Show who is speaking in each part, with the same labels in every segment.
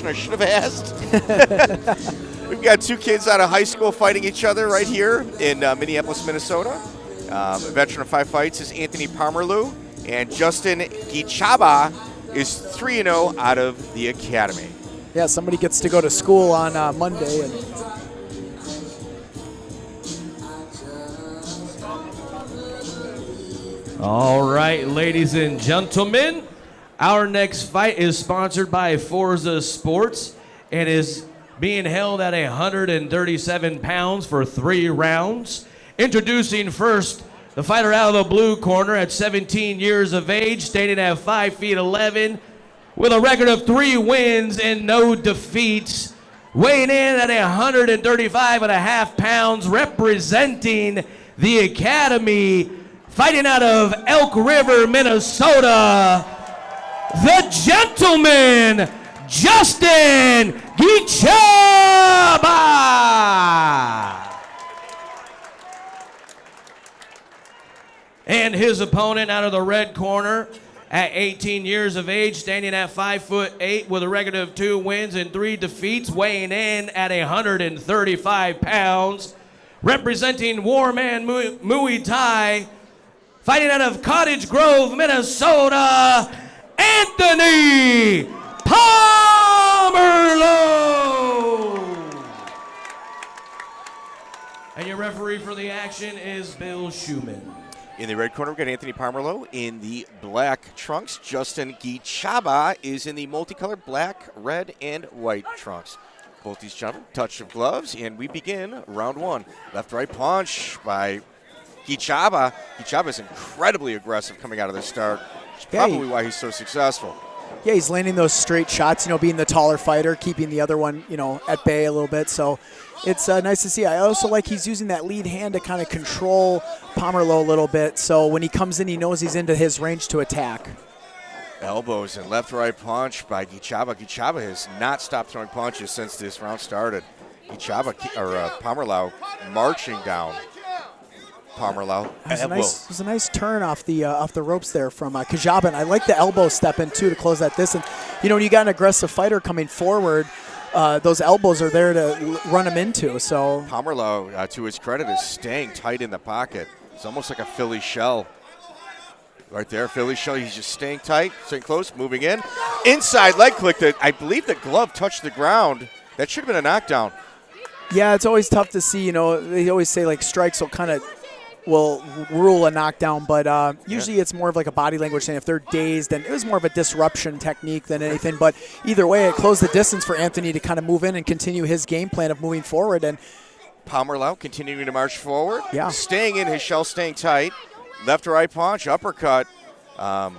Speaker 1: question I should have asked. We've got two kids out of high school fighting each other right here in Minneapolis, Minnesota. A veteran of 5 fights is Anthony Pomerleau, and Justin Gichaba is 3-0 out of the academy.
Speaker 2: Yeah, somebody gets to go to school on Monday. And
Speaker 3: all right, ladies and gentlemen, our next fight is sponsored by Forza Sports and is being held at 137 pounds for 3 rounds. Introducing first, the fighter out of the blue corner at 17 years of age, standing at 5 feet 11, with a record of 3 wins and no defeats. Weighing in at 135.5 pounds, representing the academy, fighting out of Elk River, Minnesota, the gentleman, Justin Gichaba. And his opponent out of the red corner at 18 years of age, standing at 5'8", with a record of 2 wins and 3 defeats, weighing in at 135 pounds, representing Warman Muay Thai, fighting out of Cottage Grove, Minnesota, Anthony Pomerleau. And your referee for the action is Bill Schumann.
Speaker 1: In the red corner, we've got Anthony Pomerleau. In the black trunks, Justin Gichaba is in the multicolored black, red, and white trunks. Both these gentlemen, touch of gloves, and we begin round 1. Left-right punch by Gichaba. Gichaba is incredibly aggressive coming out of the start. It's probably why he's so successful.
Speaker 2: yeah, he's landing those straight shots, being the taller fighter, keeping the other one, at bay a little bit. So it's nice to see. I also like he's using that lead hand to kind of control Pomerleau a little bit. So when he comes in, he knows he's into his range to attack.
Speaker 1: Elbows and left-right punch by Gichaba. Gichaba has not stopped throwing punches since this round started. Pomerleau marching down. Pomerleau.
Speaker 2: It was a nice turn off the ropes there from Gichaba. And I like the elbow step in too to close that distance. When you got an aggressive fighter coming forward, those elbows are there to run him into. So
Speaker 1: Pomerleau, to his credit, is staying tight in the pocket. It's almost like a Philly shell. Right there, Philly shell. He's just staying tight, staying close, moving in. Inside leg click. I believe the glove touched the ground. That should have been a knockdown.
Speaker 2: Yeah, it's always tough to see. They always say strikes will rule a knockdown, but usually it's more of like a body language thing. If they're dazed, then it was more of a disruption technique than anything. But either way, it closed the distance for Anthony to kind of move in and continue his game plan of moving forward. And
Speaker 1: Pomerleau continuing to march forward.
Speaker 2: Yeah.
Speaker 1: Staying in his shell, staying tight. Left to right punch, uppercut. The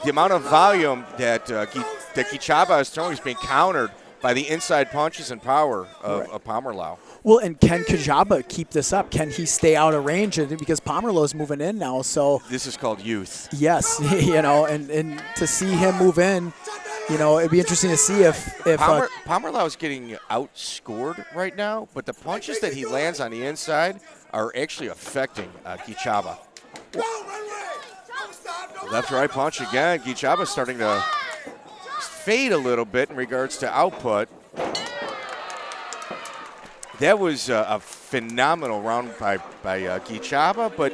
Speaker 1: amount of volume that Gichaba is throwing is being countered by the inside punches and power of Pomerleau.
Speaker 2: Well, and can Gichaba keep this up? Can he stay out of range? Because Pomerleau's moving in now, so
Speaker 1: this is called youth.
Speaker 2: Yes, and to see him move in, it'd be interesting to see if
Speaker 1: Pomerleau is getting outscored right now, but the punches that he lands on the inside are actually affecting Gichaba. Left right punch again. Gichaba starting to fade a little bit in regards to output. That was a phenomenal round by Gichaba, but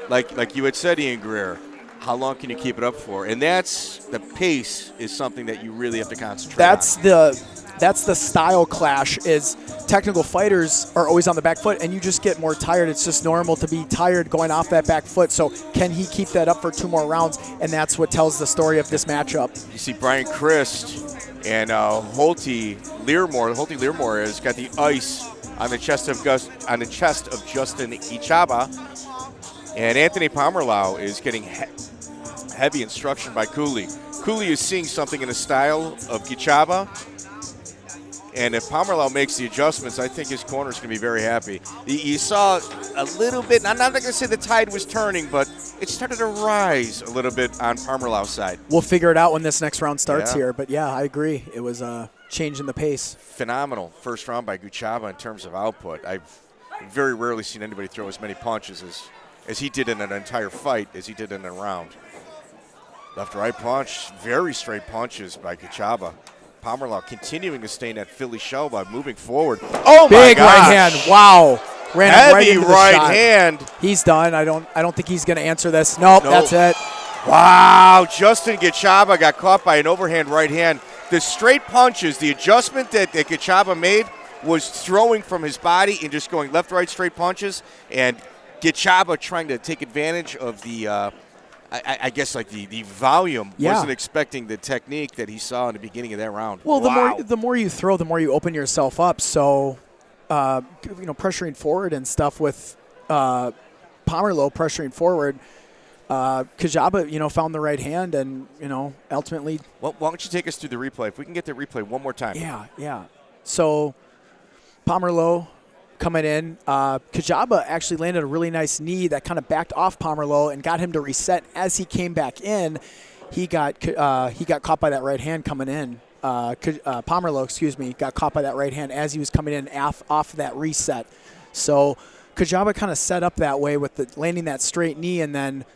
Speaker 1: like you had said, Ian Greer, how long can you keep it up for? And that's the pace is something that you really have to concentrate on. That's the style clash. Is technical fighters are always on the back foot, and you just get more tired. It's just normal to be tired going off that back foot. So can he keep that up for 2 more rounds? And that's what tells the story of this matchup. You see Brian Christ and Holty Learmore. Holty Learmore has got the ice on the chest of Justin Gichaba, and Anthony Pomerleau is getting heavy instruction by Cooley. Cooley is seeing something in the style of Gichaba. And if Pomerleau makes the adjustments, I think his corner is going to be very happy. You saw a little bit, I'm not going to say the tide was turning, but it started to rise a little bit on Pomerleau's side. We'll figure it out when this next round starts here. But, yeah, I agree. It was a change in the pace. Phenomenal first round by Gichaba in terms of output. I've very rarely seen anybody throw as many punches as he did in an entire fight as he did in a round. Left-right punch, very straight punches by Gichaba. Pomerleau continuing to stay in that Philly shell by moving forward. Oh,
Speaker 2: Big
Speaker 1: my gosh.
Speaker 2: right hand. Wow. Ran him right
Speaker 1: Heavy
Speaker 2: into the
Speaker 1: right
Speaker 2: shot.
Speaker 1: hand.
Speaker 2: He's done. I don't think he's going to answer this. Nope, that's it.
Speaker 1: Wow. Justin Gichaba got caught by an overhand right hand. The straight punches, the adjustment that Gichaba made was throwing from his body and just going left, right, straight punches. And Gichaba trying to take advantage of the I guess like the volume.
Speaker 2: Yeah.
Speaker 1: Wasn't expecting the technique that he saw in the beginning of that round.
Speaker 2: Well,
Speaker 1: wow.
Speaker 2: the more you throw, the more you open yourself up. So, pressuring forward and stuff with Pomerleau pressuring forward. Gichaba, found the right hand and, ultimately.
Speaker 1: Well, why don't you take us through the replay? If we can get the replay one more time.
Speaker 2: Yeah. So, Pomerleau coming in. Gichaba actually landed a really nice knee that kind of backed off Pomerleau and got him to reset. As he came back in, he got caught by that right hand coming in. Pomerleau, got caught by that right hand as he was coming in off that reset. So Gichaba kind of set up that way with landing that straight knee, and then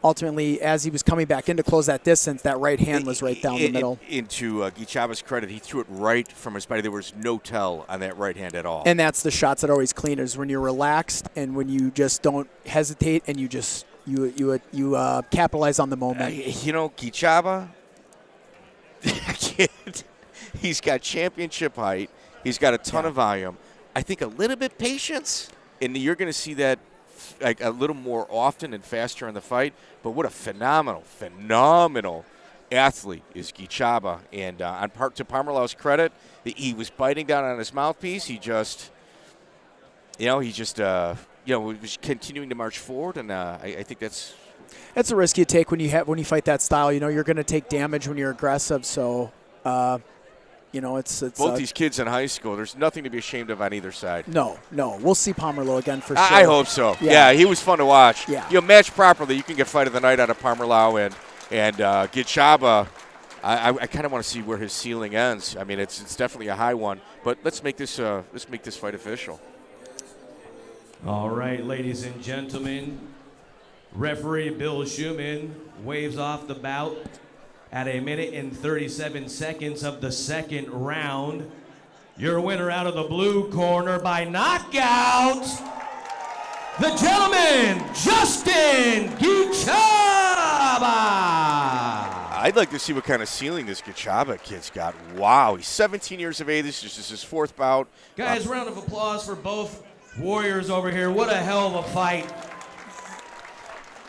Speaker 2: ultimately, as he was coming back in to close that distance, that right hand was right down the middle.
Speaker 1: Into Gichaba's credit, he threw it right from his body. There was no tell on that right hand at all.
Speaker 2: And that's the shots that are always clean, is when you're relaxed and when you just don't hesitate and you just you capitalize on the moment.
Speaker 1: Gichaba, he's got championship height. He's got a ton of volume. I think a little bit patience, and you're going to see that like a little more often and faster in the fight. But what a phenomenal athlete is Gichaba. And to Pomerleau's credit, he was biting down on his mouthpiece. He just, was continuing to march forward. And I think that's
Speaker 2: a risk you take when you fight that style. You're going to take damage when you're aggressive. So, it's
Speaker 1: both these kids in high school. There's nothing to be ashamed of on either side.
Speaker 2: No. We'll see Pomerleau again for sure.
Speaker 1: I hope so. Yeah, he was fun to watch.
Speaker 2: Yeah.
Speaker 1: Matched properly, you can get fight of the night out of Pomerleau and Gichaba. I kind of want to see where his ceiling ends. I mean, it's definitely a high one. But let's make this fight official.
Speaker 3: All right, ladies and gentlemen, referee Bill Schumann waves off the bout at 1 minute and 37 seconds of the second round. Your winner out of the blue corner by knockout, the gentleman, Justin Gichaba.
Speaker 1: I'd like to see what kind of ceiling this Gichaba kid's got. Wow, he's 17 years of age. This is his fourth bout.
Speaker 3: Guys, round of applause for both warriors over here. What a hell of a fight.